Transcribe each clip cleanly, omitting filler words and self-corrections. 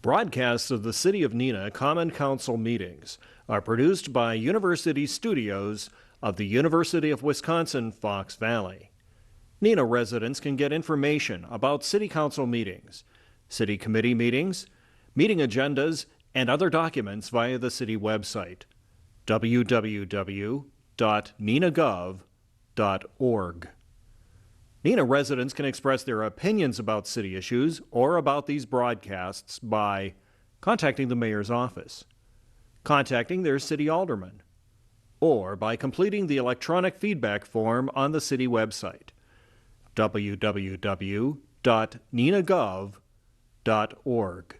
Broadcasts of the City of Neenah Common Council meetings are produced by University Studios of the University of Wisconsin-Fox Valley. Neenah residents can get information about City Council meetings, City Committee meetings, meeting agendas, and other documents via the City website, www.neenahgov.org. Neenah residents can express their opinions about city issues or about these broadcasts by contacting the mayor's office, contacting their city alderman, or by completing the electronic feedback form on the city website, www.neenahgov.org.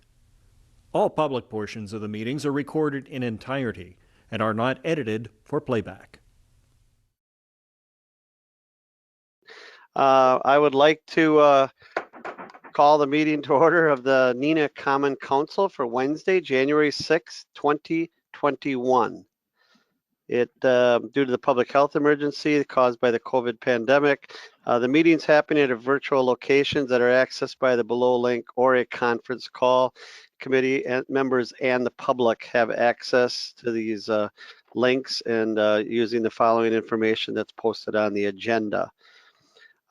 All public portions of the meetings are recorded in entirety and are not edited for playback. I would like to call the meeting to order of the Neenah Common Council for Wednesday, January 6, 2021. Due to the public health emergency caused by the COVID pandemic, the meeting's happening at virtual locations that are accessed by the below link or a conference call. Committee and members and the public have access to these links and using the following information that's posted on the agenda.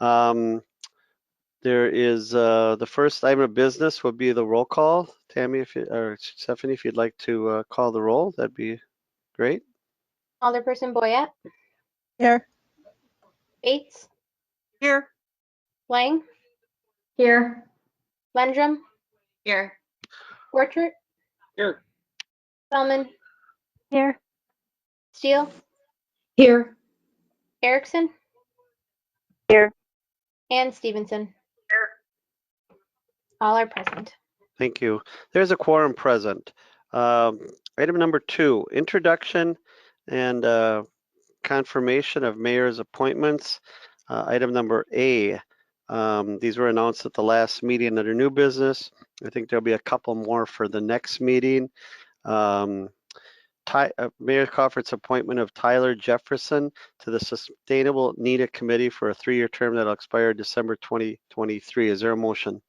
There is the first item of business would be the roll call. Tammy, or Stephanie, if you'd like to call the roll, that'd be great. Alderperson Boyette. Here. Bates. Here. Lang. Here. Lendrum. Here. Borchert. Here. Spellman. Here. Steele. Here. Erickson. Here. And Stevenson. Here. All are present. Thank you. There's a quorum present. Item number 2, introduction and confirmation of mayor's appointments. Item number A, these were announced at the last meeting under new business. I think there'll be a couple more for the next meeting. Mayor Crawford's appointment of Tyler Jefferson to the Sustainable Neenah Committee for a 3-year term that'll expire December 2023. Is there a motion?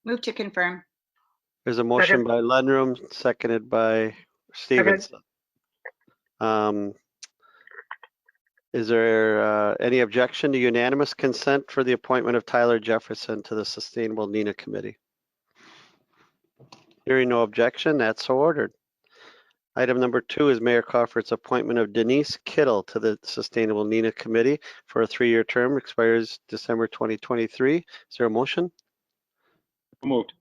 Move to confirm. There's a motion by Lundrum, seconded by Stevenson. Is there any objection to unanimous consent for the appointment of Tyler Jefferson to the Sustainable Neenah Committee? Hearing no objection, that's so ordered. Item number 2 is Mayor Crawford's appointment of Denise Kittle to the Sustainable Neenah Committee for a 3-year term, expires December 2023. Is there a motion? Moved.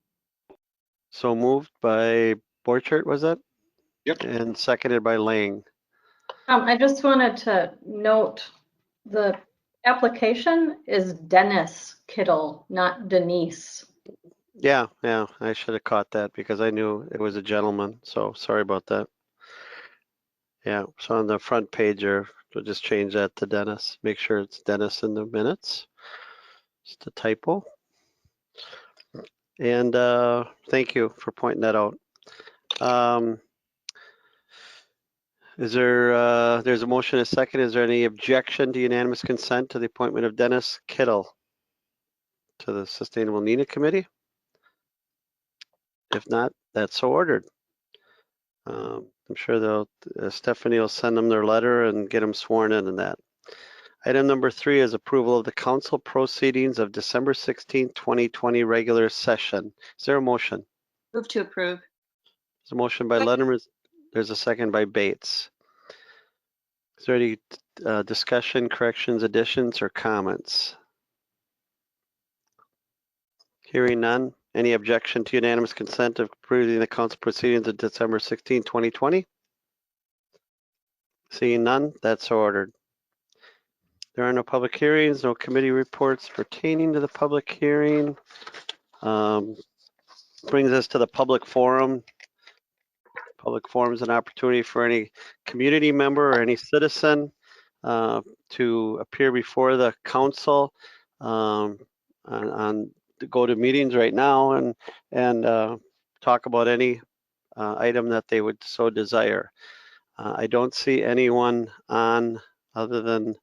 So moved by Borchert, was that? Yep. And seconded by Lang. I just wanted to note the application is Dennis Kittle, not Denise. Yeah, I should have caught that because I knew it was a gentleman, so sorry about that. Yeah, so on the front page, we'll just change that to Dennis. Make sure it's Dennis in the minutes. Just a typo. And thank you for pointing that out. There's a motion, a second. Is there any objection to unanimous consent to the appointment of Dennis Kittle to the Sustainable Neenah Committee? If not, that's so ordered. I'm sure Stephanie will send them their letter and get them sworn in and that. Item number 3 is approval of the council proceedings of December 16, 2020 regular session. Is there a motion? Move to approve. There's a motion by Lenham. There's a second by Bates. Is there any discussion, corrections, additions, or comments? Hearing none. Any objection to unanimous consent of approving the council proceedings of December 16, 2020? Seeing none, that's so ordered. There are no public hearings, no committee reports pertaining to the public hearing. Brings us to the public forum. Public forum is an opportunity for any community member or any citizen to appear before the council on to go to meetings right now and talk about any item that they would so desire. I don't see anyone on other than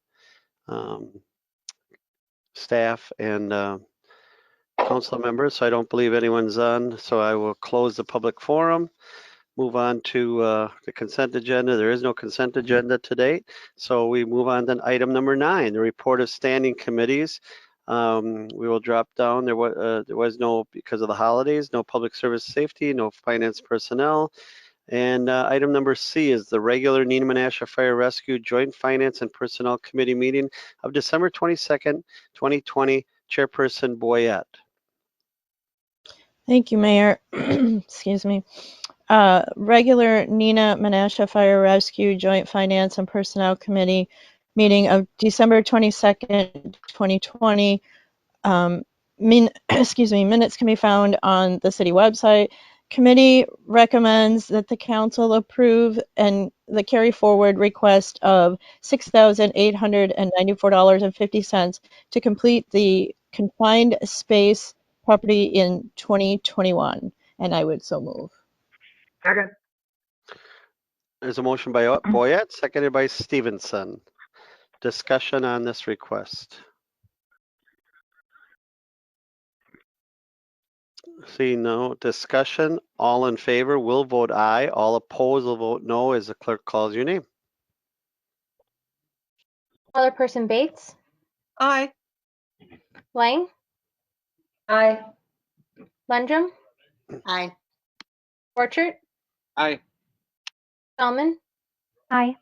staff and council members, so I don't believe anyone's on. So I will close the public forum. Move on to the consent agenda. There is no consent agenda today. So we move on to item number 9, the report of standing committees. We will drop down. There was no, because of the holidays, no public service safety, no finance personnel. And item number C is the regular Neenah Menasha Fire Rescue Joint Finance and Personnel Committee meeting of December 22nd, 2020. Chairperson Boyette. Thank you, Mayor. Excuse me. Regular Neenah Menasha Fire Rescue Joint Finance and Personnel Committee meeting of December 22nd, 2020. Minutes can be found on the city website. Committee recommends that the council approve and the carry forward request of $6,894.50 to complete the confined space property in 2021. And I would so move. Second. There's a motion by Boyette, seconded by Stevenson. Discussion on this request. See no discussion. All in favor will vote aye. All opposed will vote no as the clerk calls your name. Alderperson Bates, Aye. Lang, Aye. Lundrum, Aye. Borchert, Aye. Spellman, Aye.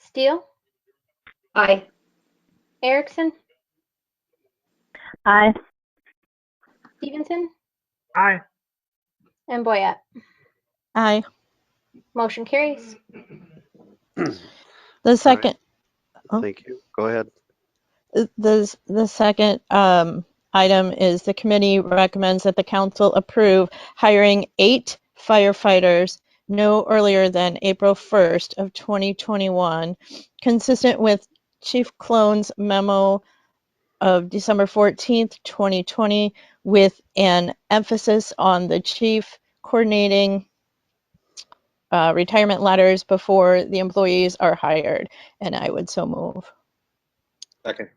Steele, Aye. Erickson, Aye. Stevenson, Aye. and Boyette. Aye. Motion carries. The second, Thank you. Go ahead. the second item is the committee recommends that the council approve hiring 8 firefighters no earlier than April 1st of 2021, consistent with Chief Clone's memo of December 14th, 2020, with an emphasis on the chief coordinating retirement letters before the employees are hired. And I would so move. Second.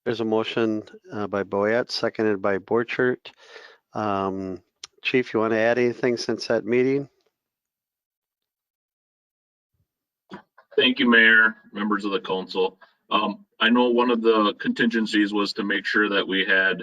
There's a motion by Boyette, seconded by Borchert. Chief, you want to add anything since that meeting? Thank you, Mayor, members of the council. I know one of the contingencies was to make sure that we had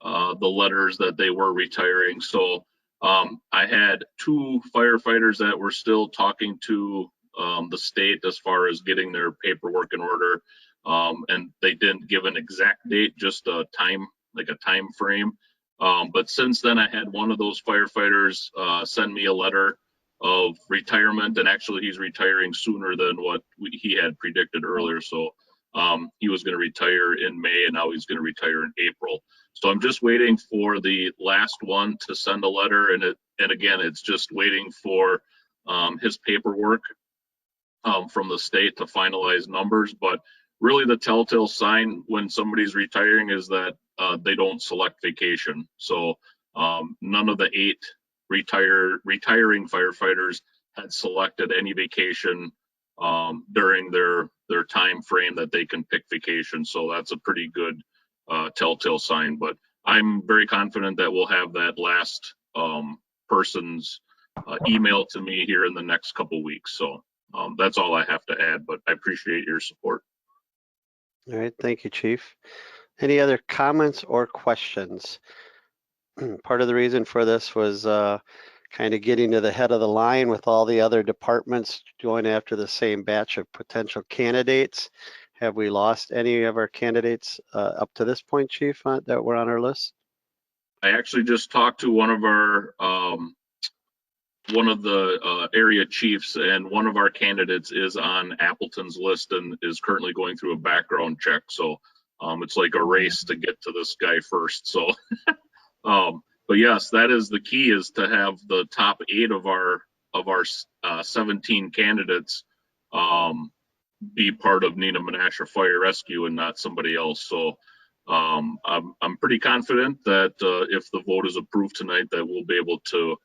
the letters that they were retiring. So I had 2 firefighters that were still talking to the state as far as getting their paperwork in order. And they didn't give an exact date, just a time, like a time frame. But since then, I had one of those firefighters send me a letter of retirement, and actually he's retiring sooner than what he had predicted earlier. So he was going to retire in May, and now he's going to retire in April. So I'm just waiting for the last one to send a letter, and again, it's just waiting for his paperwork from the state to finalize numbers. But really, the telltale sign when somebody's retiring is that they don't select vacation. So none of the 8 retiring firefighters had selected any vacation during their time frame that they can pick vacation. So that's a pretty good telltale sign. But I'm very confident that we'll have that last person's email to me here in the next couple weeks. So that's all I have to add, but I appreciate your support. All right, thank you, Chief. Any other comments or questions? Part of the reason for this was kind of getting to the head of the line with all the other departments going after the same batch of potential candidates. Have we lost any of our candidates up to this point, Chief, that were on our list? I actually just talked to one of our one of the area chiefs, and one of our candidates is on Appleton's list and is currently going through a background check. So it's like a race to get to this guy first. So but yes, that is the key, is to have the top 8 of our 17 candidates be part of Neenah Menasha Fire Rescue and not somebody else. So I'm pretty confident that if the vote is approved tonight, that we'll be able to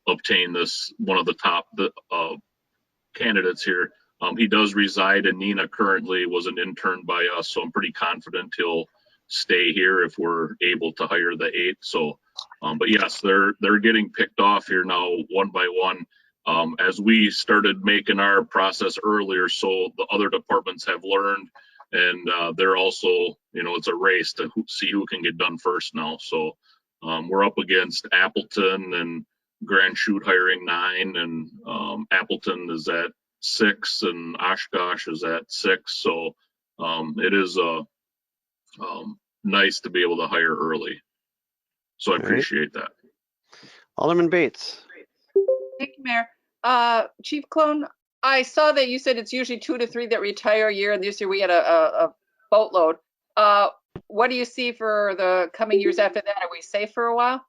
obtain this, one of the top candidates here. He does reside in Neenah currently, was an intern by us, so I'm pretty confident he'll stay here if we're able to hire the 8. So, but yes, they're getting picked off here now one by one. As we started making our process earlier, so the other departments have learned, and they're also, it's a race to see who can get done first now. So we're up against Appleton and Grand Chute hiring 9, and Appleton is at 6, and Oshkosh is at 6. So it is nice to be able to hire early. So I All right. appreciate that. Alderman Bates. Thank you, Mayor. Chief Clone, I saw that you said it's usually 2 to 3 that retire a year, and this year we had a boatload. What do you see for the coming years after that? Are we safe for a while?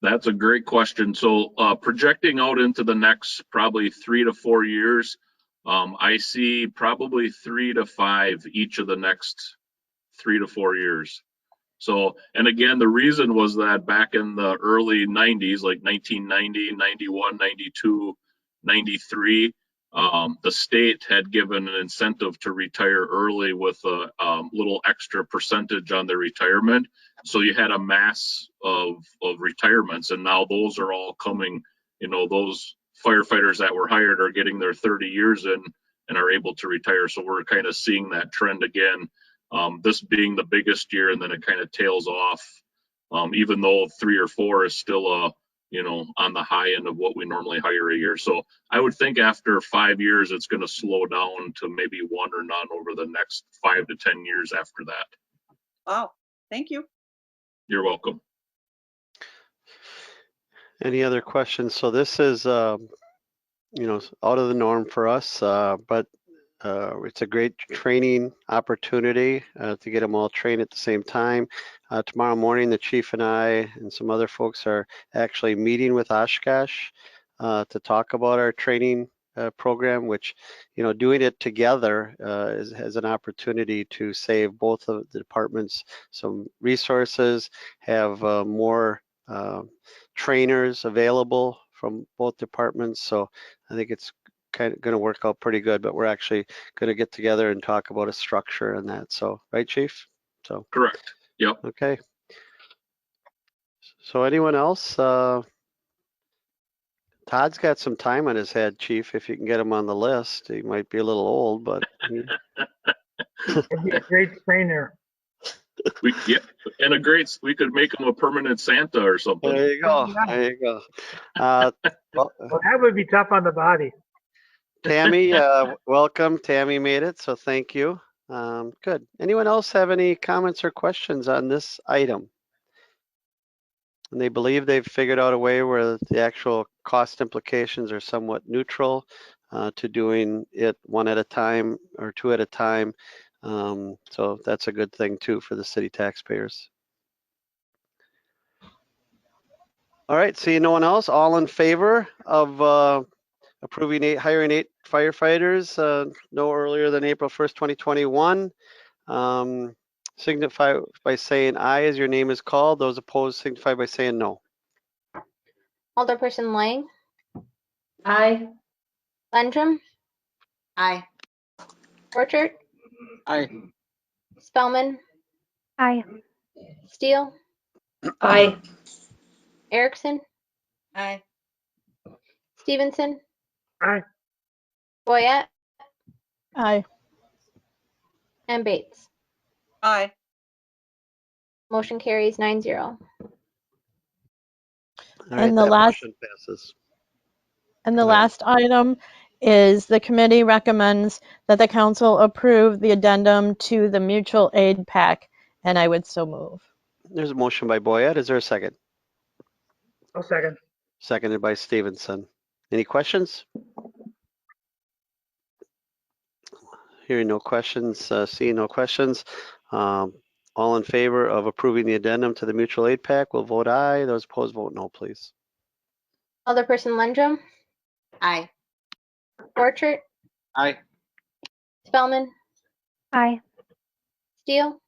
That's a great question. So projecting out into the next probably 3 to 4 years, I see probably 3 to 5 each of the next 3 to 4 years. So, and again, the reason was that back in the early 90s, like 1990, 91, 92, 93, the state had given an incentive to retire early with a little extra percentage on their retirement. So you had a mass of retirements, and now those are all coming, those firefighters that were hired are getting their 30 years in and are able to retire. So we're kind of seeing that trend again. This being the biggest year, and then it kind of tails off, even though 3 or 4 is still on the high end of what we normally hire a year. So I would think after 5 years, it's going to slow down to maybe 1 or none over the next 5 to 10 years after that. Wow, thank you. You're welcome. Any other questions? So this is, out of the norm for us, but it's a great training opportunity to get them all trained at the same time. Tomorrow morning, the chief and I and some other folks are actually meeting with Oshkosh to talk about our training program, which, doing it together has an opportunity to save both of the departments some resources, have more trainers available from both departments. So I think it's kind of going to work out pretty good, but we're actually going to get together and talk about a structure and that. So, right, Chief? So Correct. Yep. okay. So anyone else? Todd's got some time on his head, Chief. If you can get him on the list, he might be a little old, but He'd be a great trainer. We could make him a permanent Santa or something. there you go. Yeah. There you go. Well, that would be tough on the body. Tammy, welcome. Tammy made it, so thank you. Good. Anyone else have any comments or questions on this item? And they believe they've figured out a way where the actual cost implications are somewhat neutral to doing it 1 at a time or 2 at a time. So that's a good thing too for the city taxpayers. All right, seeing no one else, all in favor of approving hiring 8 firefighters no earlier than April 1st, 2021. Signify by saying aye as your name is called. Those opposed signify by saying no. Alderperson Lang, Aye. Landrum, Aye. Orchard, Aye. Spellman, Aye. Steele, Aye. Erickson, Aye. Stevenson, Aye. Boyette, Aye. and Bates. Aye. Motion carries 9-0. All right, And the that last motion passes. And the Go ahead. last item is the committee recommends that the council approve the addendum to the mutual aid pact, and I would so move. There's a motion by Boyette. Is there a second? I'll second. Seconded by Stevenson. Any questions? Hearing no questions, seeing no questions. All in favor of approving the addendum to the mutual aid pact will vote aye. Those opposed vote no, please. Alderperson Landrum, Aye. Orchard, Aye. Spellman, Aye. Steele,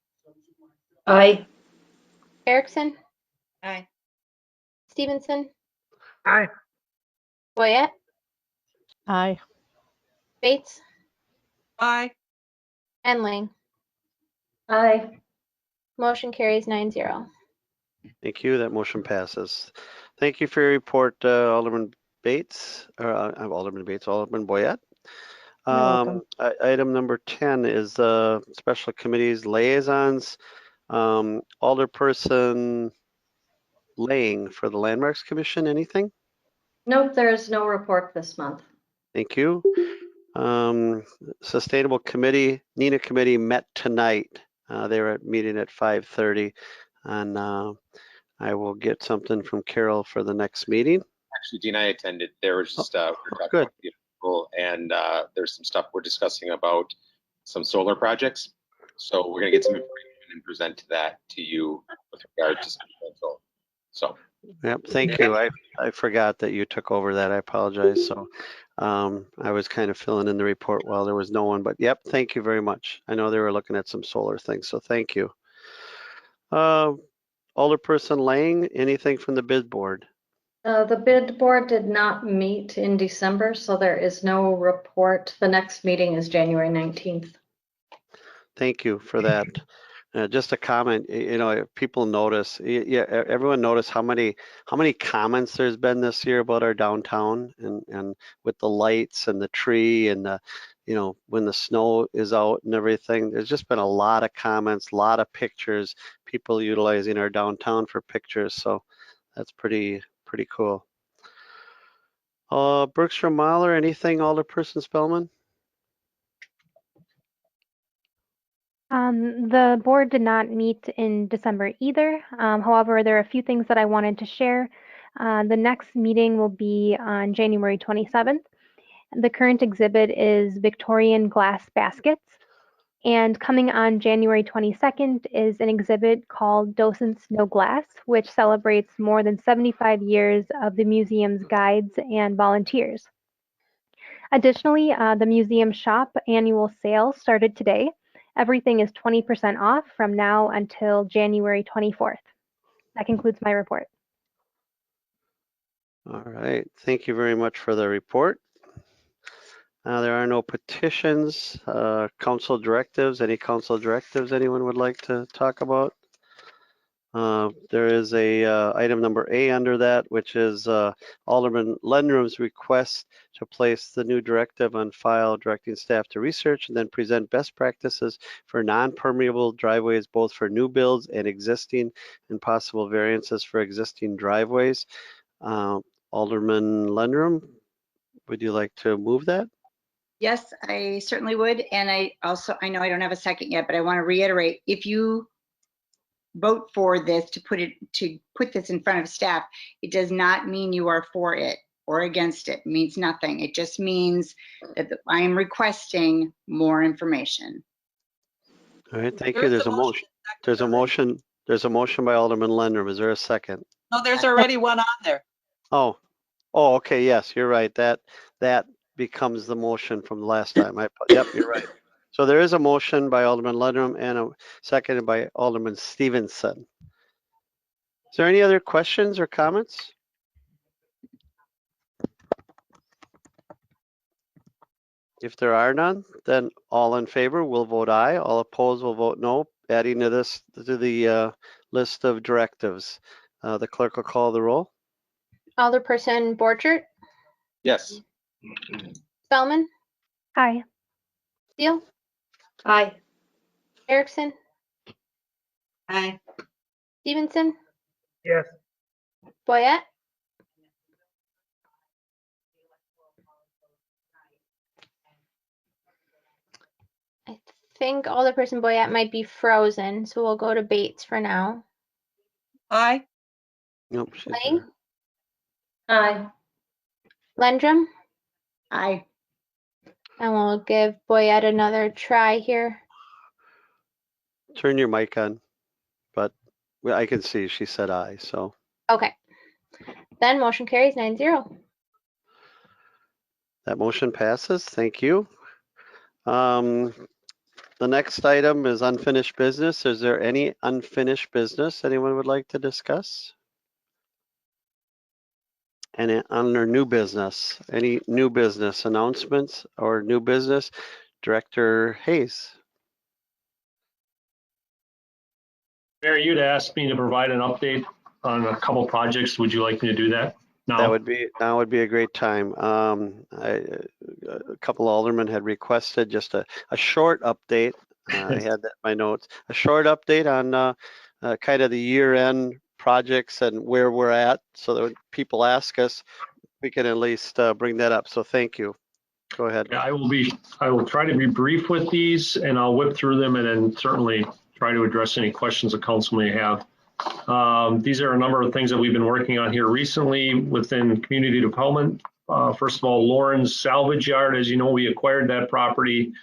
Aye. Erickson, Aye. Stevenson, Aye. Boyette, Aye. Bates, Aye. and Lang. Aye. Motion carries 9-0. Thank you. That motion passes. Thank you for your report, Alderman Bates, Alderman Boyette. You're welcome. Item number 10 is special committees liaisons. Alderperson Lang for the Landmarks Commission, anything? Nope, there is no report this month. Thank you. Sustainable Committee, Neenah Committee met tonight. They were meeting at 5:30, and I will get something from Carol for the next meeting. Actually, Dean, I attended. There was just, we were talking good. about beautiful, and there's some stuff we're discussing about some solar projects. So we're gonna get some information and present that to you with regard to some solar. So. Yep, thank you. I forgot that you took over that. I apologize. So I was kind of filling in the report while there was no one, but yep, thank you very much. I know they were looking at some solar things, so thank you. Alderperson Lang, anything from the bid board? The bid board did not meet in December, so there is no report. The next meeting is January 19th. Thank you for that. Just a comment, you know, people notice, yeah, everyone notice how many comments there's been this year about our downtown and with the lights and the tree and the, you know, when the snow is out and everything. There's just been a lot of comments, a lot of pictures, people utilizing our downtown for pictures. So that's pretty cool. Bergstrom Mahler, anything, Alderperson Spellman? The board did not meet in December either. However, there are a few things that I wanted to share. The next meeting will be on January 27th. The current exhibit is Victorian glass baskets. And coming on January 22nd is an exhibit called Docents No Glass, which celebrates more than 75 years of the museum's guides and volunteers. Additionally, the museum shop annual sale started today. Everything is 20% off from now until January 24th. That concludes my report. All right, thank you very much for the report. There are no petitions, council directives. Any council directives anyone would like to talk about? There is a item number A under that, which is Alderman Lendrum's request to place the new directive on file, directing staff to research and then present best practices for non-permeable driveways, both for new builds and existing, and possible variances for existing driveways. Alderman Lendrum, would you like to move that? Yes, I certainly would. And I know I don't have a second yet, but I want to reiterate, if you vote for this to put this in front of staff, it does not mean you are for it or against it. It means nothing. It just means that I am requesting more information. All right, thank you. There's a motion. There's a motion by Alderman Lendrum. Is there a second? No, there's already one on there. Oh, okay, yes, you're right. That becomes the motion from the last time. Yep, you're right. So there is a motion by Alderman Lendrum and a seconded by Alderman Stevenson. Is there any other questions or comments? If there are none, then all in favor will vote aye. All opposed will vote no. Adding to the list of directives. The clerk will call the roll. Alderperson Borchert, Yes. Spellman, Aye. Steele, Aye. Erickson, Aye. Stevenson, Yes. Boyette, I think Alderperson Boyette might be frozen, so we'll go to Bates for now. Aye. Nope, she's Lang, Aye. Lendrum, Aye. and we'll give Boyette another try here. turn your mic on, but I can see she said aye, so. Okay. Then motion carries 9-0. That motion passes. Thank you. The next item is unfinished business. Is there any unfinished business anyone would like to discuss? And under new business, any new business announcements or new business? Director Hayes. Mayor, you'd asked me to provide an update on a couple projects. Would you like me to do that now? That would be a great time. A couple aldermen had requested just a short update. I had that in my notes. A short update on kind of the year-end projects and where we're at, so that when people ask us, we can at least bring that up. So thank you. Go ahead. Yeah, I will try to be brief with these, and I'll whip through them and then certainly try to address any questions the council may have. These are a number of things that we've been working on here recently within community development. First of all, Lauren's Salvage Yard, as you know, we acquired that property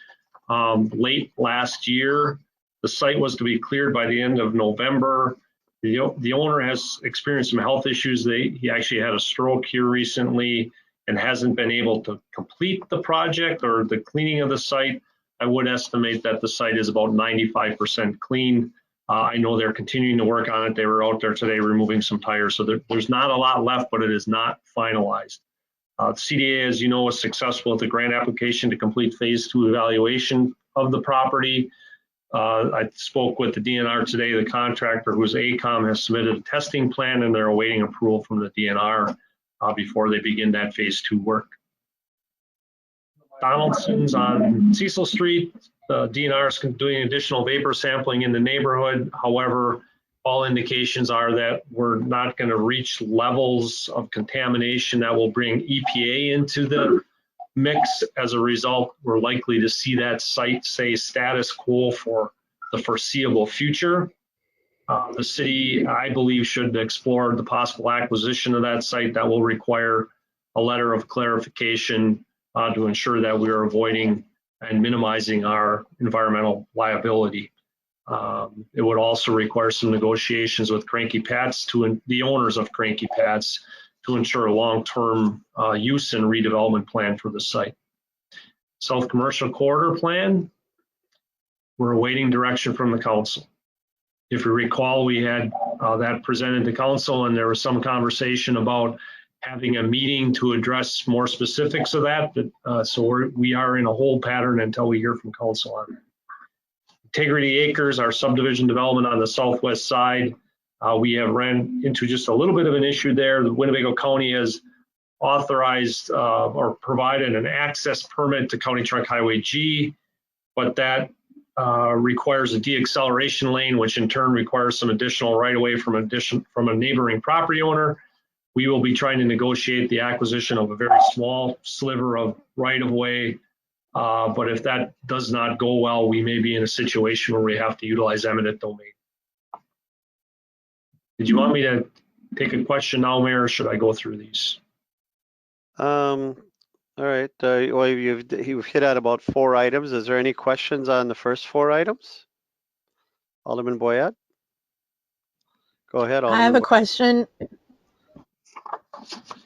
late last year. The site was to be cleared by the end of November. The owner has experienced some health issues. He actually had a stroke here recently and hasn't been able to complete the project or the cleaning of the site. I would estimate that the site is about 95% clean. I know they're continuing to work on it. They were out there today removing some tires. So there's not a lot left, but it is not finalized. CDA, as you know, was successful with the grant application to complete phase 2 evaluation of the property. I spoke with the DNR today. The contractor, who's AECOM, has submitted a testing plan and they're awaiting approval from the DNR before they begin that phase 2 work. Donaldson's on Cecil Street. The DNR is doing additional vapor sampling in the neighborhood. However, all indications are that we're not going to reach levels of contamination that will bring EPA into the mix. As a result, we're likely to see that site stay status quo for the foreseeable future. The city, I believe, should explore the possible acquisition of that site. That will require a letter of clarification to ensure that we are avoiding and minimizing our environmental liability. It would also require some negotiations with Cranky Pat's, the owners of Cranky Pat's, to ensure a long-term use and redevelopment plan for the site. South Commercial Corridor Plan, we're awaiting direction from the council. If you recall, we had that presented to council and there was some conversation about having a meeting to address more specifics of that. So we are in a hold pattern until we hear from council on it. Integrity Acres, our subdivision development on the southwest side, we have ran into just a little bit of an issue there. The Winnebago County has authorized or provided an access permit to County Truck Highway G, but that requires a deacceleration lane, which in turn requires some additional right-of-way from a neighboring property owner. We will be trying to negotiate the acquisition of a very small sliver of right-of-way. But if that does not go well, we may be in a situation where we have to utilize eminent domain. Did you want me to take a question now, Mayor, or should I go through these? All right. Well, you've hit at about 4 items. Is there any questions on the first 4 items? Alderman Boyette? Go ahead, Alderman. I have a question.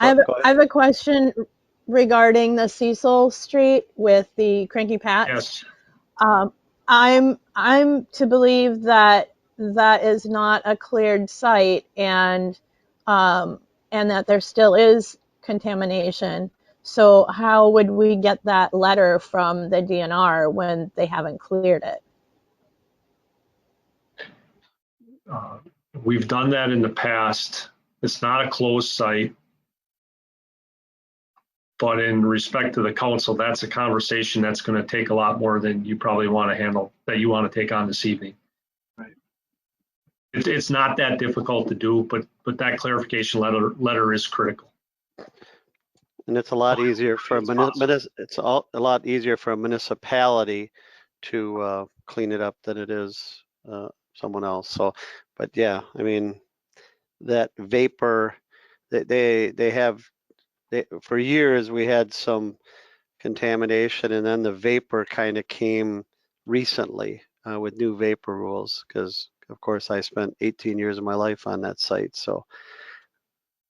I have a question regarding the Cecil Street with the Cranky Pat's. Yes. I'm to believe that that is not a cleared site and that there still is contamination. So how would we get that letter from the DNR when they haven't cleared it? We've done that in the past. It's not a closed site. But in respect to the council, that's a conversation that's going to take a lot more than you probably want to handle, that you want to take on this evening. Right. It's not that difficult to do, but that clarification letter is critical. And it's a lot easier for a lot easier for a municipality to clean it up than it is someone else. So, but yeah, I mean, that vapor, for years we had some contamination, and then the vapor kind of came recently with new vapor rules, because of course I spent 18 years of my life on that site. So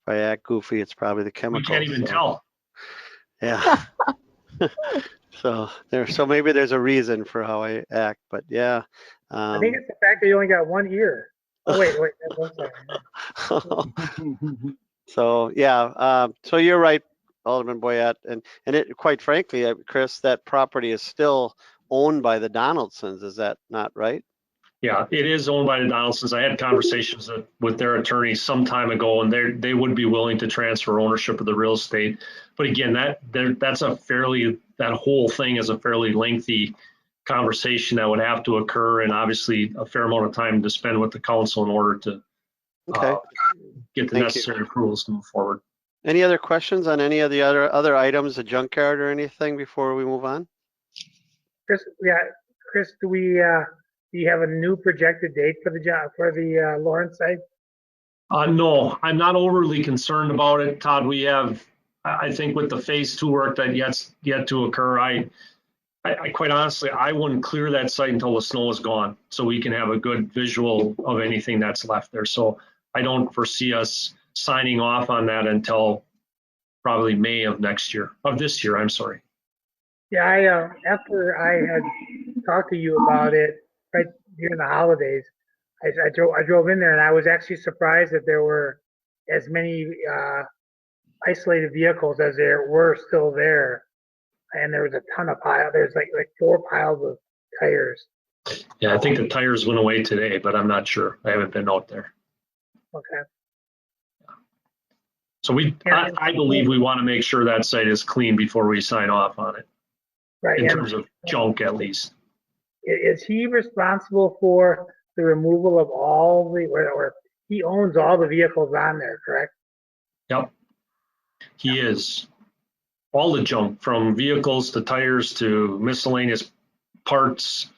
if I act goofy, it's probably the chemicals. We can't even tell. Yeah. So maybe there's a reason for how I act, but yeah. I think it's the fact that you only got 1 ear. Oh, wait, So yeah, so you're right, Alderman Boyette, and it, quite frankly, Chris, that property is still owned by the Donaldsons. Is that not right? Yeah, it is owned by the Donaldsons. I had conversations with their attorneys some time ago, and they would be willing to transfer ownership of the real estate. But again, that whole thing is a fairly lengthy conversation that would have to occur, and obviously a fair amount of time to spend with the council in order to Okay. get the Thank necessary approvals to move forward. Any other questions on any of the other items, the junkyard or anything before we move on? Chris, do you have a new projected date for the job, for the Lawrence site? No, I'm not overly concerned about it, Todd. We have, I think with the phase 2 work that yet to occur, I quite honestly, I wouldn't clear that site until the snow is gone, so we can have a good visual of anything that's left there. So I don't foresee us signing off on that until probably May of this year, I'm sorry. Yeah, after I had talked to you about it right during the holidays, I drove in there and I was actually surprised that there were as many isolated vehicles as there were still there, and there was a ton of piles. There's like 4 piles of tires. Yeah, I think the tires went away today, but I'm not sure. I haven't been out there. Okay. So I believe we want to make sure that site is clean before we sign off on it, Right. in terms of junk at least. Is he responsible for the removal of all or he owns all the vehicles on there, correct? Yep, he is. All the junk, from vehicles to tires to miscellaneous parts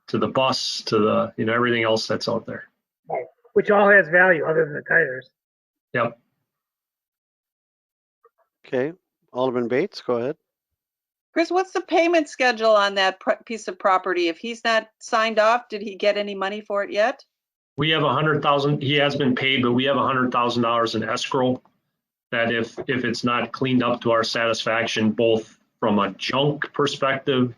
to the bus to the, everything else that's out there. Right. Which all has value other than the tires. Yep. Okay, Alderman Bates, go ahead. Chris, what's the payment schedule on that piece of property? If he's not signed off, did he get any money for it yet? We have $100,000. He has been paid, but we have $100,000 in escrow that if it's not cleaned up to our satisfaction, both from a junk perspective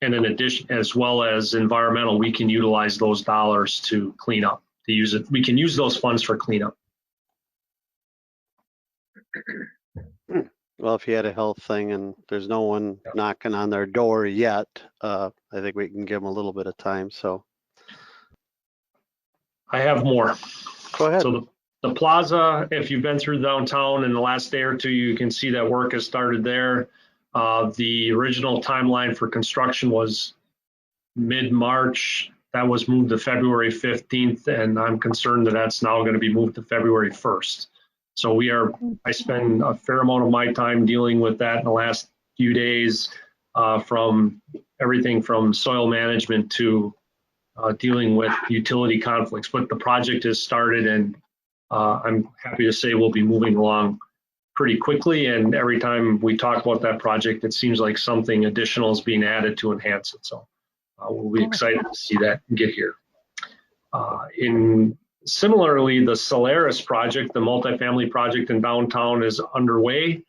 and in addition, as well as environmental, we can utilize those dollars to clean up, to use it. We can use those funds for cleanup. Well, if he had a health thing and there's no one knocking on their door yet, I think we can give him a little bit of time, so. I have more. Go ahead. So the plaza, if you've been through downtown in the last day or two, you can see that work has started there. The original timeline for construction was mid-March. That was moved to February 15th, and I'm concerned that that's now going to be moved to February 1st. So I spend a fair amount of my time dealing with that in the last few days, from everything from soil management to dealing with utility conflicts. But the project has started, and I'm happy to say we'll be moving along pretty quickly. And every time we talk about that project, it seems like something additional is being added to enhance it. So we'll be excited to see that get here. Similarly, the Solaris project, the multifamily project in downtown, is underway.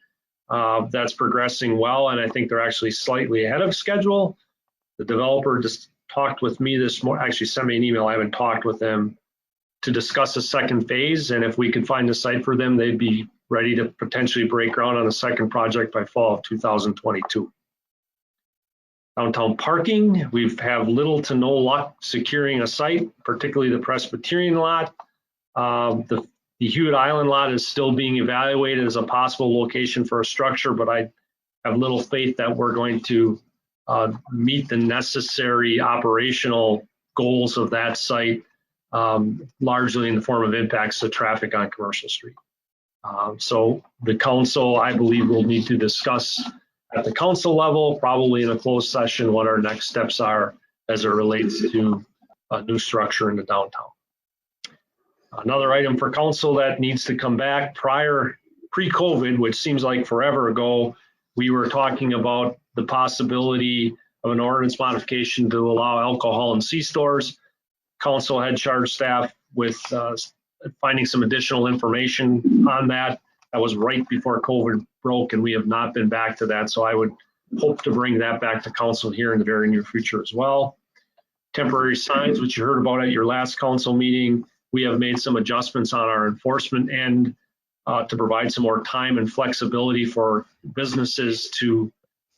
That's progressing well, and I think they're actually slightly ahead of schedule. The developer just talked with me this morning, actually sent me an email. I haven't talked with them to discuss a second phase, and if we can find a site for them, they'd be ready to potentially break ground on the second project by fall of 2022. Downtown parking, we've have little to no luck securing a site, particularly the Presbyterian lot. The Hewitt Island lot is still being evaluated as a possible location for a structure, but I have little faith that we're going to meet the necessary operational goals of that site, largely in the form of impacts to traffic on Commercial Street. So the council, I believe, will need to discuss at the council level, probably in a closed session, what our next steps are as it relates to a new structure in the downtown. Another item for council that needs to come back pre-COVID, which seems like forever ago, we were talking about the possibility of an ordinance modification to allow alcohol in C-stores. Council had charged staff with finding some additional information on that. That was right before COVID broke, and we have not been back to that. So I would hope to bring that back to council here in the very near future as well. Temporary signs, which you heard about at your last council meeting, we have made some adjustments on our enforcement end to provide some more time and flexibility for businesses to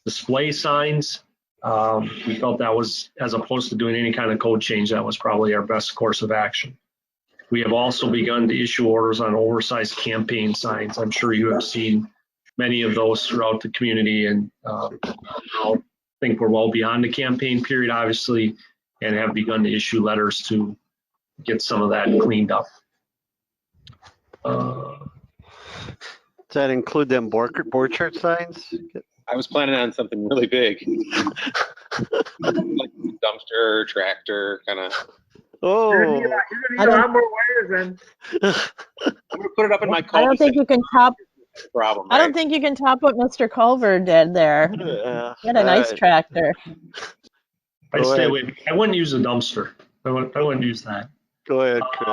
display signs. We felt that was, as opposed to doing any kind of code change, that was probably our best course of action. We have also begun to issue orders on oversized campaign signs. I'm sure you have seen many of those throughout the community, and I think we're well beyond the campaign period, obviously, and have begun to issue letters to get some of that cleaned up. Does that include them board chart signs? I was planning on something really big. Like dumpster, tractor, kind of. Oh, You're gonna need a lot more wires then. I'm gonna put it up in my I don't think you can top. problem, I don't right? think you can top what Mr. Culver did there. He had a nice tractor. I'd stay away. I wouldn't use a dumpster. I wouldn't use that. Go ahead, Chris.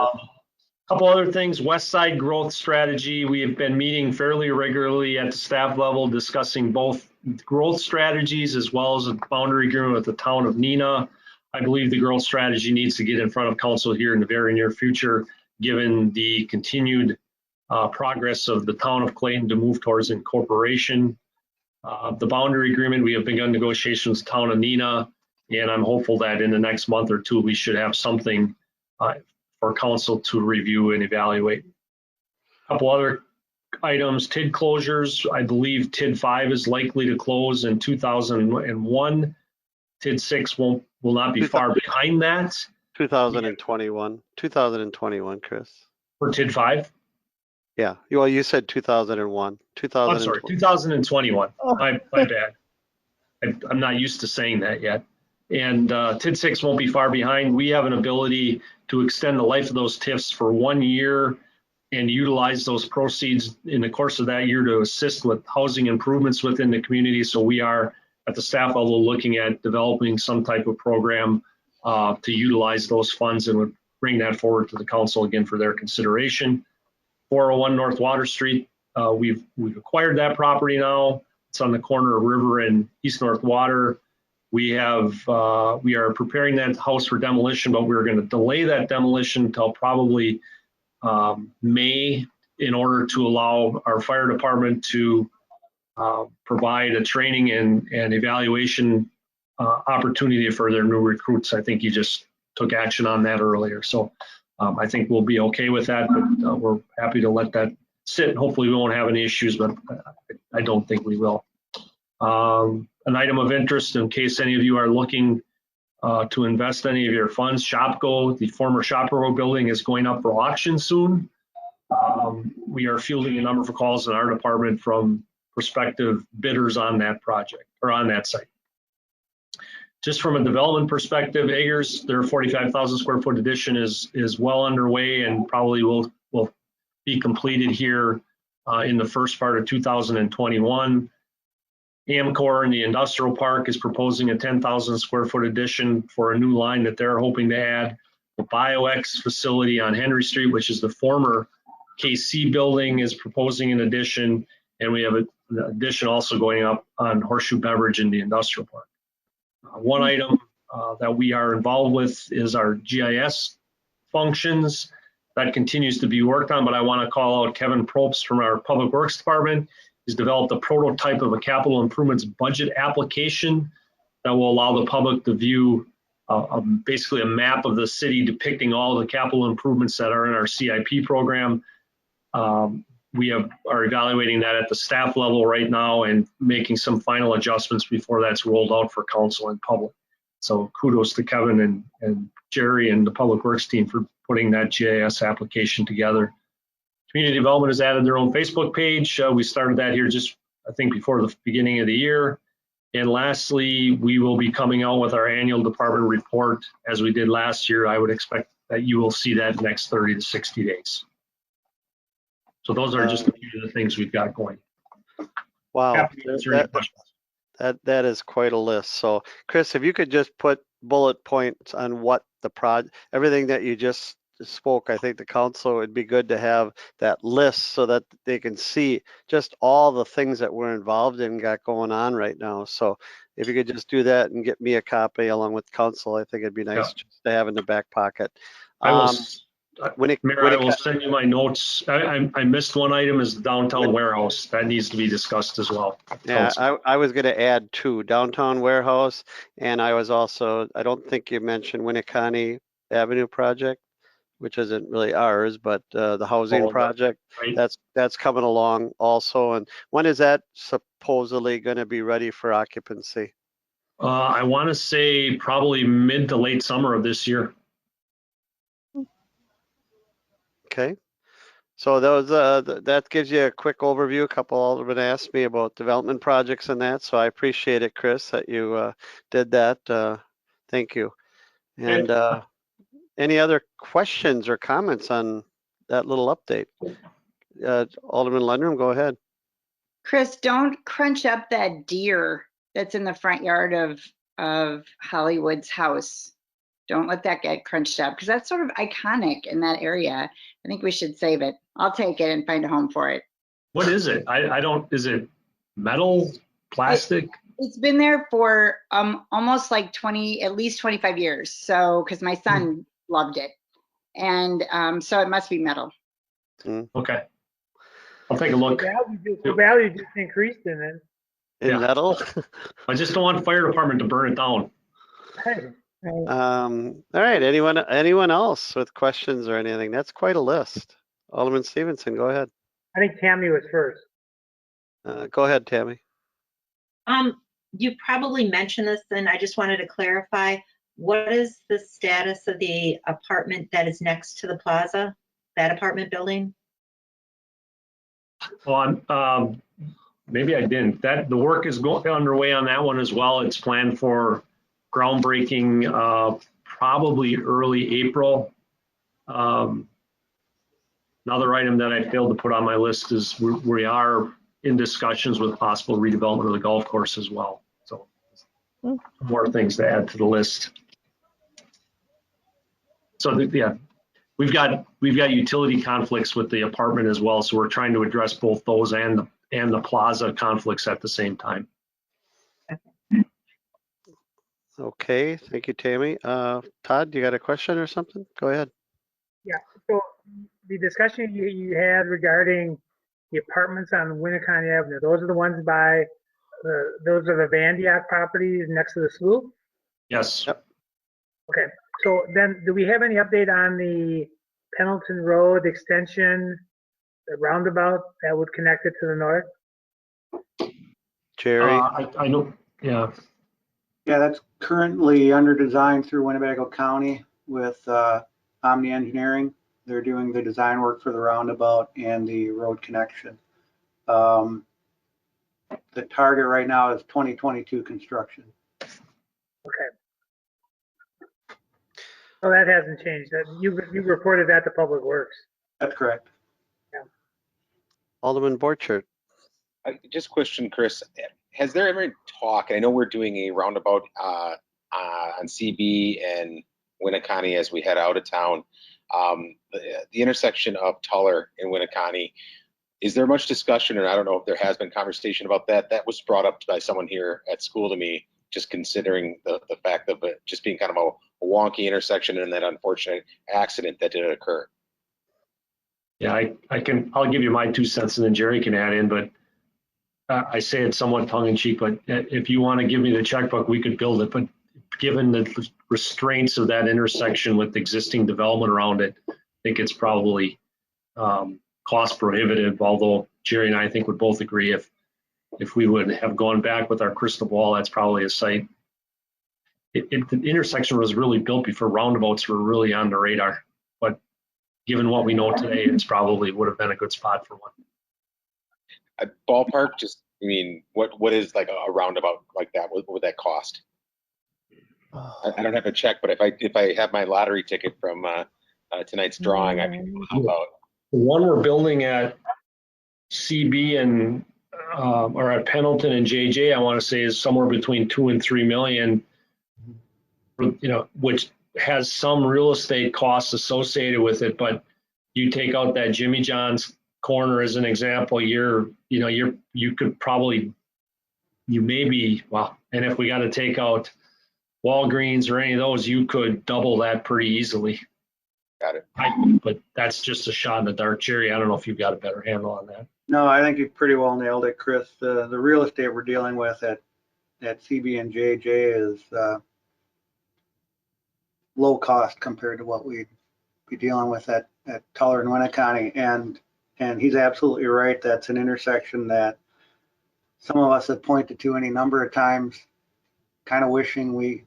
Couple other things, West Side growth strategy. We have been meeting fairly regularly at the staff level, discussing both growth strategies as well as a boundary agreement with the town of Neenah. I believe the growth strategy needs to get in front of council here in the very near future, given the continued progress of the town of Clayton to move towards incorporation. The boundary agreement, we have begun negotiations with the town of Neenah, and I'm hopeful that in the next month or two, we should have something for council to review and evaluate. A couple other items, TID closures. I believe TID 5 is likely to close in 2001. TID 6 will not be far behind that. 2021. 2021, Chris. For TID 5? Yeah. Well, you said 2001. I'm sorry, 2021. My bad. I'm not used to saying that yet. And TID 6 won't be far behind. We have an ability to extend the life of those TIFs for 1 year and utilize those proceeds in the course of that year to assist with housing improvements within the community. So we are at the staff level looking at developing some type of program to utilize those funds, and would bring that forward to the council again for their consideration. 401 North Water Street, we've acquired that property now. It's on the corner of River and East North Water. We are preparing that house for demolition, but we're going to delay that demolition until probably May, in order to allow our fire department to provide a training and evaluation opportunity for their new recruits. I think you just took action on that earlier. So I think we'll be okay with that, but we're happy to let that sit. Hopefully we won't have any issues, but I don't think we will. An item of interest, in case any of you are looking to invest any of your funds, Shopko, the former Shopko building, is going up for auction soon. We are fielding a number of calls in our department from prospective bidders on that project, or on that site. Just from a development perspective, Eggers, their 45,000 square foot addition is well underway and probably will be completed here in the first part of 2021. Amcor in the industrial park is proposing a 10,000 square foot addition for a new line that they're hoping to add. The BioX facility on Henry Street, which is the former KC building, is proposing an addition, and we have an addition also going up on Horseshoe Beverage in the industrial park. One item that we are involved with is our GIS functions. That continues to be worked on, but I want to call out Kevin Probst from our Public Works Department. He's developed a prototype of a capital improvements budget application that will allow the public to view basically a map of the city depicting all the capital improvements that are in our CIP program. We are evaluating that at the staff level right now and making some final adjustments before that's rolled out for council and public. So kudos to Kevin and Jerry and the Public Works team for putting that GIS application together. Community Development has added their own Facebook page. We started that here just, I think, before the beginning of the year. And lastly, we will be coming out with our annual department report as we did last year. I would expect that you will see that next 30 to 60 days. So those are just a few of the things we've got going. Wow, that is quite a list. So Chris, if you could just put bullet points on what the everything that you just spoke, I think the council, would be good to have that list so that they can see just all the things that we're involved in, got going on right now. So if you could just do that and get me a copy along with council, I think it'd be nice just to have in the back pocket. Mayor, I will send you my notes. I missed one item is the downtown warehouse. That needs to be discussed as well. Yeah, I was going to add two, downtown warehouse, and I was also, I don't think you mentioned Winneconne Avenue project, which isn't really ours, but the housing project, Right. that's coming along also. And when is that supposedly going to be ready for occupancy? I want to say probably mid to late summer of this year. Okay. So those that gives you a quick overview. A couple aldermen asked me about development projects and that, so I appreciate it, Chris, that you did that. Thank you. And any other questions or comments on that little update? Alderman Lundgren, go ahead. Chris, don't crunch up that deer that's in the front yard of Hollywood's house. Don't let that get crunched up because that's sort of iconic in that area. I think we should save it. I'll take it and find a home for it. What is it? I don't, is it metal, plastic? It's been there for almost like at least 25 years. So, because my son loved it. And so it must be metal. Okay. I'll take a look. The value just increased in it. In metal? I just don't want fire department to burn it down. All right, anyone else with questions or anything? That's quite a list. Alderman Stevenson, go ahead. I think Tammy was first. Go ahead, Tammy. You probably mentioned this, and I just wanted to clarify. What is the status of the apartment that is next to the plaza, that apartment building? Well, maybe I didn't. The work is underway on that one as well. It's planned for groundbreaking probably early April. Another item that I failed to put on my list is we are in discussions with possible redevelopment of the golf course as well. So more things to add to the list. So yeah, we've got utility conflicts with the apartment as well. So we're trying to address both those and the plaza conflicts at the same time. Okay, thank you, Tammy. Todd, you got a question or something? Go ahead. Yeah, so the discussion you had regarding the apartments on Winneconne Avenue, those are the ones by, those are the Van Dyck properties next to the school? Yes. Yep. Okay, so then do we have any update on the Pendleton Road extension, the roundabout that would connect it to the north? Jerry? I know, yeah. Yeah, that's currently under design through Winnebago County with Omni Engineering. They're doing the design work for the roundabout and the road connection. The target right now is 2022 construction. Okay. So that hasn't changed. You reported that to Public Works. That's correct. Yeah. Alderman Borchert. Just question, Chris. Has there ever been talk? I know we're doing a roundabout on CB and Winneconne as we head out of town. The intersection of Tuller and Winneconne. Is there much discussion, and I don't know if there has been conversation about that? That was brought up by someone here at school to me, just considering the fact of it just being kind of a wonky intersection and that unfortunate accident that did occur. Yeah, I'll give you my 2 cents and then Jerry can add in, but I say it somewhat tongue in cheek, but if you want to give me the checkbook, we could build it. But given the restraints of that intersection with existing development around it, I think it's probably cost prohibitive, although Jerry and I think would both agree if we would have gone back with our crystal ball, that's probably a site. The intersection was really built before roundabouts were really on the radar, but given what we know today, it's probably would have been a good spot for one. A ballpark, just, I mean, what is like a roundabout like that? What would that cost? I don't have a check, but if I have my lottery ticket from tonight's drawing, I can help out. The one we're building at CB and or at Pendleton and JJ, I want to say is somewhere between 2 and 3 million. You know, which has some real estate costs associated with it, but you take out that Jimmy John's corner as an example, you could probably, and if we got to take out Walgreens or any of those, you could double that pretty easily. Got it. But that's just a shot in the dark. Jerry, I don't know if you've got a better handle on that. No, I think you pretty well nailed it, Chris. The real estate we're dealing with at CB and JJ is low cost compared to what we'd be dealing with at Tuller and Winneconne. And he's absolutely right. That's an intersection that some of us have pointed to any number of times, kind of wishing we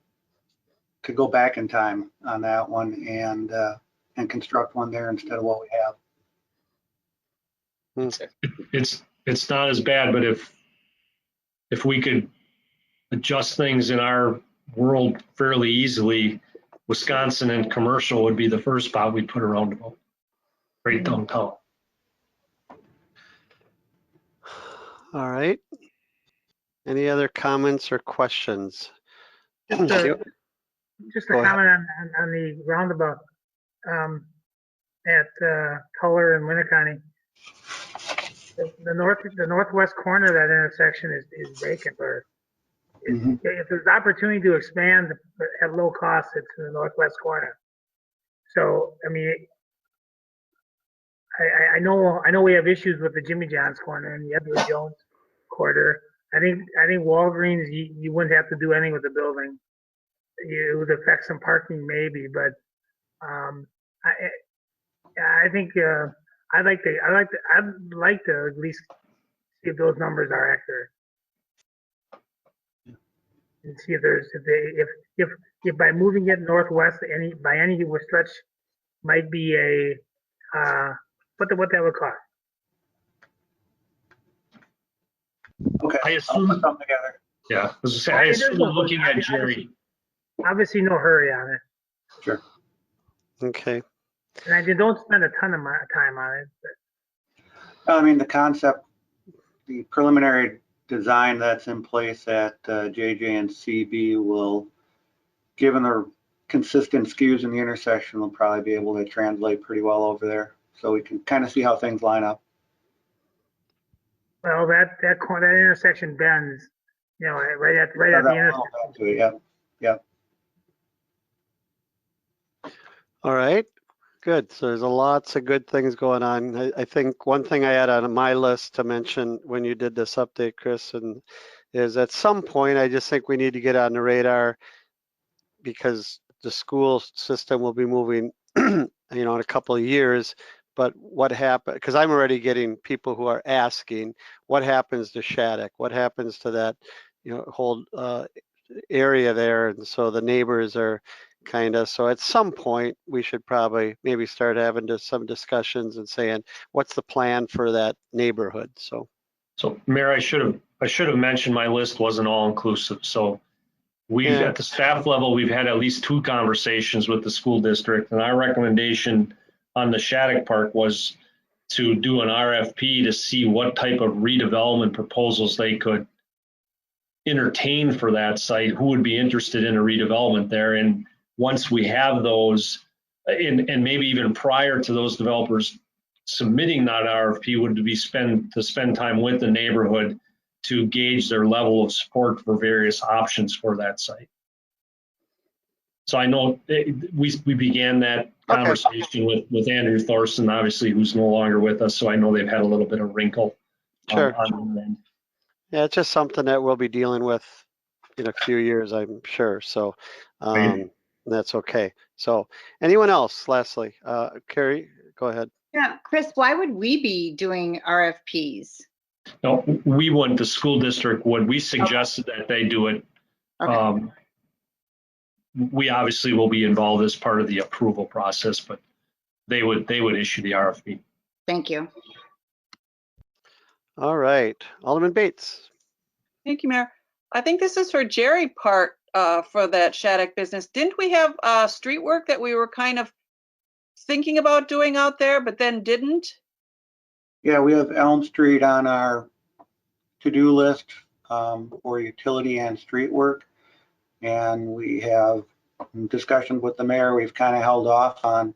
could go back in time on that one and construct one there instead of what we have. It's not as bad, but if we could adjust things in our world fairly easily, Wisconsin and commercial would be the first spot we'd put a roundabout right downtown. All right. Any other comments or questions? Just a Go ahead. comment on the roundabout at Tuller and Winneconne. The northwest corner of that intersection is vacant, or if there's opportunity to expand at low cost, it's in the northwest corner. So, I mean, I know we have issues with the Jimmy John's corner and the Edward Jones corridor. I think Walgreens, you wouldn't have to do anything with the building. It would affect some parking maybe, but I think I'd like to at least see if those numbers are accurate, and see if by moving it northwest by any stretch might be a what that would cost. Okay, I assume, I'll put something together. Yeah, as I say, I assume looking at Jerry. Obviously, no hurry on it. Sure. Okay. And I don't spend a ton of time on it. But. I mean, the concept, the preliminary design that's in place at JJ and CB will, given the consistent skews in the intersection, will probably be able to translate pretty well over there. So we can kind of see how things line up. Well, that intersection bends, you know, right at the intersection. Yeah. All right. Good. So there's lots of good things going on. I think one thing I had on my list to mention when you did this update, Chris, and is at some point I just think we need to get on the radar, because the school system will be moving, in a couple of years. But what happened? Because I'm already getting people who are asking, what happens to Shattuck? What happens to that, whole area there? And so the neighbors are kind of. So at some point, we should probably maybe start having some discussions and saying, what's the plan for that neighborhood? So Mayor, I should have mentioned my list wasn't all inclusive. So we've at the staff level, we've had at least 2 conversations with the school district, and our recommendation on the Shattuck Park was to do an RFP to see what type of redevelopment proposals they could entertain for that site, who would be interested in a redevelopment there. And once we have those, and maybe even prior to those developers submitting that RFP, would be spend time with the neighborhood to gauge their level of support for various options for that site. So I know we began that conversation with Andrew Thorson, obviously, who's no longer with us. So I know they've had a little bit of wrinkle. Sure. On the end. Yeah, it's just something that we'll be dealing with in a few years, I'm sure. So that's okay. So anyone else? Lastly, Carrie, go ahead. Yeah, Chris, why would we be doing RFPs? No, we wouldn't. The school district would. We suggested that they do it. Okay. We obviously will be involved as part of the approval process, but they would issue the RFP. Thank you. All right, Alderman Bates. Thank you, Mayor. I think this is for Jerry part for that Shattuck business. Didn't we have street work that we were kind of thinking about doing out there, but then didn't? Yeah, we have Elm Street on our to-do list for utility and street work. And we have discussions with the mayor. We've kind of held off on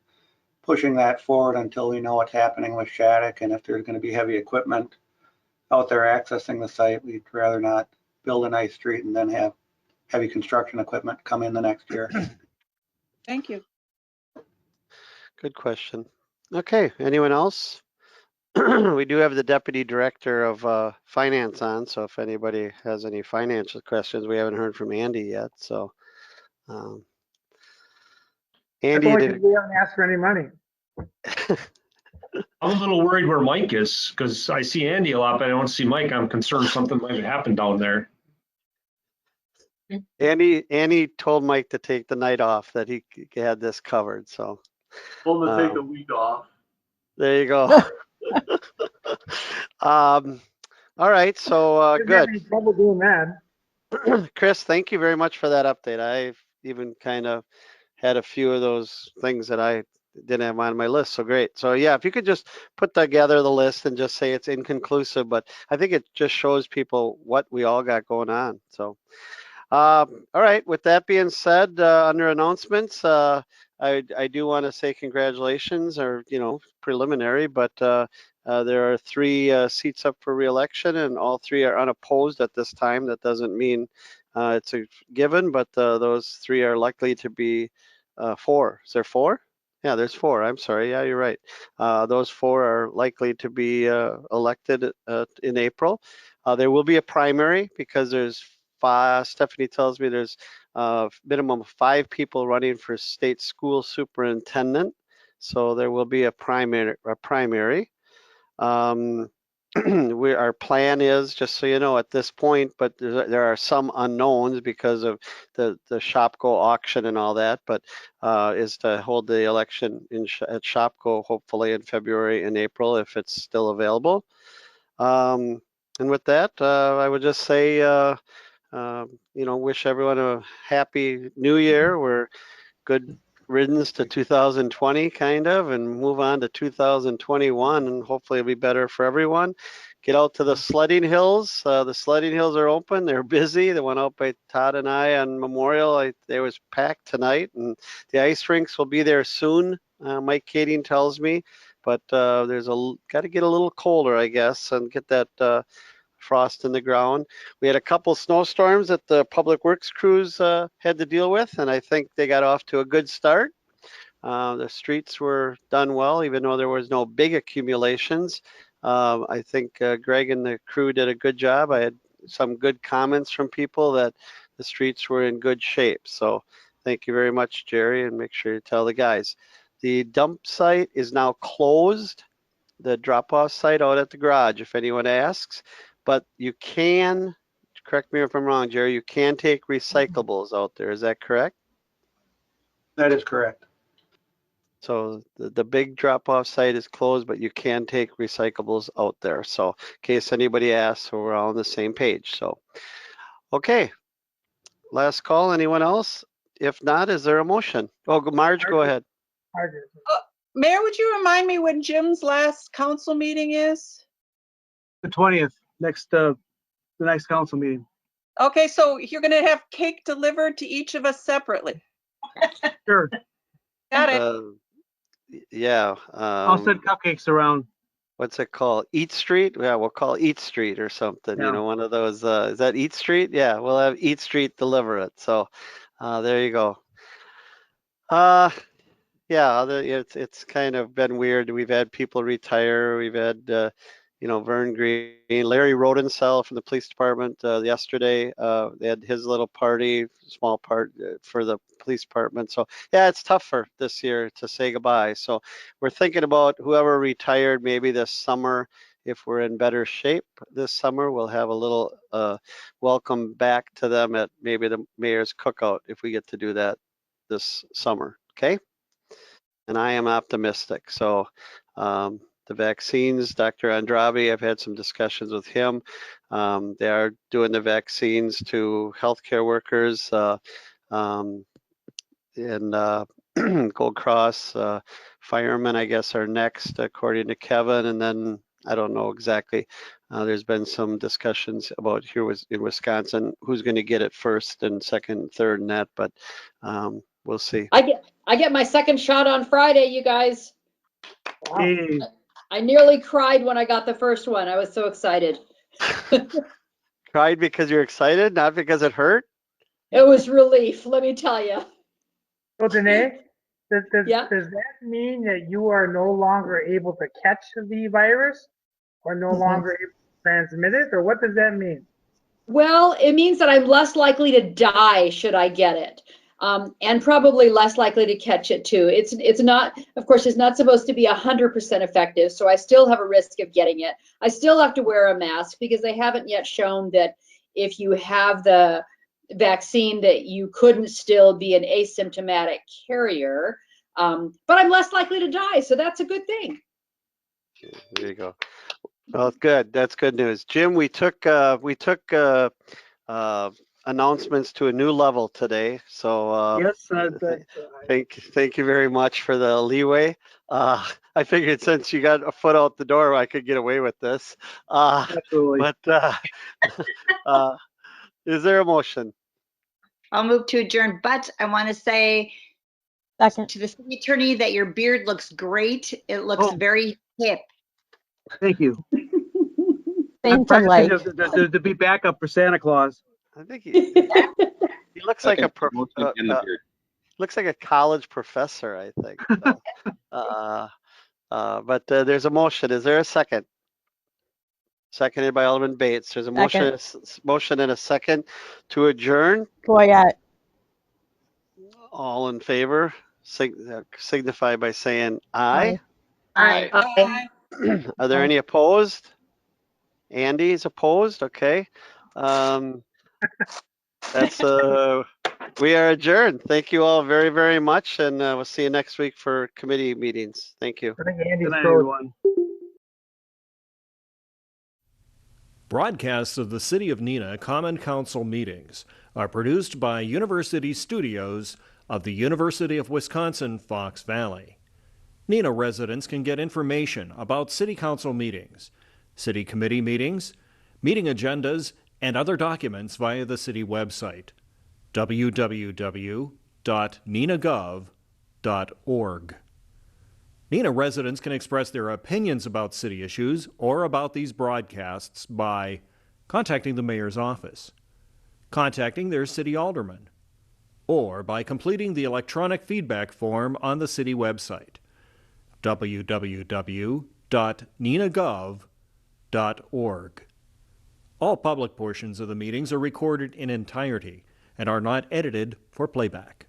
pushing that forward until we know what's happening with Shattuck, and if there's going to be heavy equipment out there accessing the site, we'd rather not build a nice street and then have heavy construction equipment come in the next year. Thank you. Good question. Okay, anyone else? We do have the Deputy Director of Finance on, so if anybody has any financial questions, we haven't heard from Andy yet, so. That's Andy, only because we haven't asked for any money. I'm a little worried where Mike is because I see Andy a lot, but I don't see Mike. I'm concerned something might have happened down there. Andy told Mike to take the night off, that he had this covered, so. Told him to take a week off. There you go. All right, so Didn't have good. any trouble doing that. Chris, thank you very much for that update. I've even kind of had a few of those things that I didn't have on my list, so great. So yeah, if you could just put together the list and just say it's inconclusive, but I think it just shows people what we all got going on, so. All right, with that being said, under announcements, I do want to say congratulations, or, preliminary, but there are 3 seats up for re-election and all 3 are unopposed at this time. That doesn't mean it's a given, but those 3 are likely to be 4. Is there 4? Yeah, there's 4. I'm sorry. Yeah, you're right. Those 4 are likely to be elected in April. There will be a primary because there's 5. Stephanie tells me there's a minimum of 5 people running for state school superintendent. So there will be a primary. Our plan is, just so you know, at this point, but there are some unknowns because of the Shopko auction and all that, but is to hold the election at Shopko hopefully in February and April if it's still available. And with that, I would just say, wish everyone a happy new year. We're good riddance to 2020 kind of, and move on to 2021, and hopefully it'll be better for everyone. Get out to the sledding hills. The sledding hills are open. They're busy. The one out by Todd and I on Memorial, they was packed tonight, and the ice rinks will be there soon. Mike Kading tells me, but there's got to get a little colder, I guess, and get that frost in the ground. We had a couple snowstorms that the public works crews had to deal with, and I think they got off to a good start. The streets were done well, even though there was no big accumulations. I think Greg and the crew did a good job. I had some good comments from people that the streets were in good shape. So thank you very much, Jerry, and make sure you tell the guys. The dump site is now closed, the drop-off site out at the garage, if anyone asks. But you can, correct me if I'm wrong, Jerry, you can take recyclables out there. Is that correct? That is correct. So the big drop-off site is closed, but you can take recyclables out there. So in case anybody asks, so we're all on the same page. So, okay. Last call. Anyone else? If not, is there a motion? Oh, Marge, go ahead. Mayor, would you remind me when Jim's last council meeting is? The 20th, the next council meeting. Okay, so you're gonna have cake delivered to each of us separately. Sure. Got it. Yeah. I'll send cupcakes around. What's it called? Eat Street? Yeah, we'll call Eat Street or something. Yeah. One of those. Is that Eat Street? Yeah, we'll have Eat Street deliver it. So there you go. Yeah, it's kind of been weird. We've had people retire. We've had, Vern Green, Larry Rodensell from the police department yesterday. They had his little party, small part for the police department. So yeah, it's tougher this year to say goodbye. So we're thinking about whoever retired maybe this summer. If we're in better shape this summer, we'll have a little welcome back to them at maybe the mayor's cookout if we get to do that this summer. Okay. And I am optimistic. So the vaccines, Dr. Andrabi, I've had some discussions with him. They are doing the vaccines to healthcare workers and Gold Cross firemen, I guess, are next, according to Kevin. And then I don't know exactly. There's been some discussions about here in Wisconsin, who's going to get it first and second, and third, and that. But we'll see. I get my second shot on Friday, you guys. Hey. I nearly cried when I got the first one. I was so excited. Cried because you're excited, not because it hurt? It was relief, let me tell you. So Danae, Yeah. Does that mean that you are no longer able to catch the virus or no longer able to transmit it, or what does that mean? Well, it means that I'm less likely to die should I get it. And probably less likely to catch it too. It's not, of course, it's not supposed to be 100% effective, so I still have a risk of getting it. I still have to wear a mask because they haven't yet shown that if you have the vaccine that you couldn't still be an asymptomatic carrier. But I'm less likely to die, so that's a good thing. There you go. Well, good. That's good news. Jim, we took announcements to a new level today. So Yes, thank you very much for the leeway. I figured since you got a foot out the door, I could get away with this. absolutely. But is there a motion? I'll move to adjourn, but I want to say Second. to the city attorney that your beard looks great. It looks Oh. very hip. Thank you. I'm Same to practicing like. to be backup for Santa Claus. I think he looks like a Motion in the beard. looks like a college professor, I think. So, but there's a motion. Is there a second? Seconded by Alderman Bates. There's a motion and a second to adjourn. Boyette. All in favor, signify by saying aye. Aye. Aye. Are there any opposed? Andy is opposed. Okay. That's we are adjourned. Thank you all very, very much, and we'll see you next week for committee meetings. Thank you. I think Andy's Good night, frozen. everyone. Broadcasts of the City of Neenah Common Council meetings are produced by University Studios of the University of Wisconsin Fox Valley. Neenah residents can get information about City Council meetings, City Committee meetings, meeting agendas, and other documents via the City website, www.neenahgov.org. Neenah residents can express their opinions about city issues or about these broadcasts by contacting the mayor's office, contacting their city alderman, or by completing the electronic feedback form on the city website, www.neenahgov.org. All public portions of the meetings are recorded in entirety and are not edited for playback.